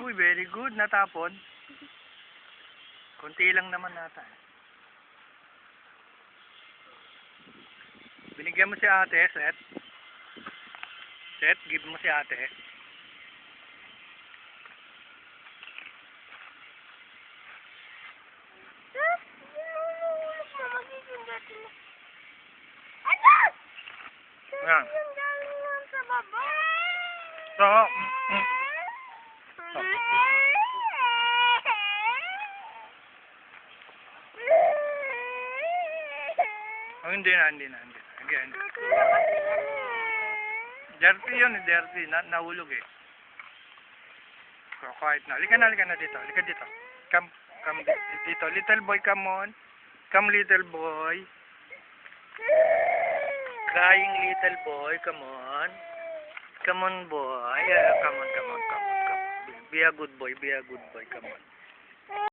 Uy, very good. Natapon. Kunti lang naman nata. Binigyan mo si ate, Seth. Seth, give mo si ate. Yan. So, oh, hindi na. Again. Dirty yun, dirty. Nahulog eh. So, quiet na. Halika na dito. Halika dito. Come dito. Little boy, come on. Come, little boy. Crying little boy, come on. Come on, boy. Yeah, come on. Be a good boy, come on.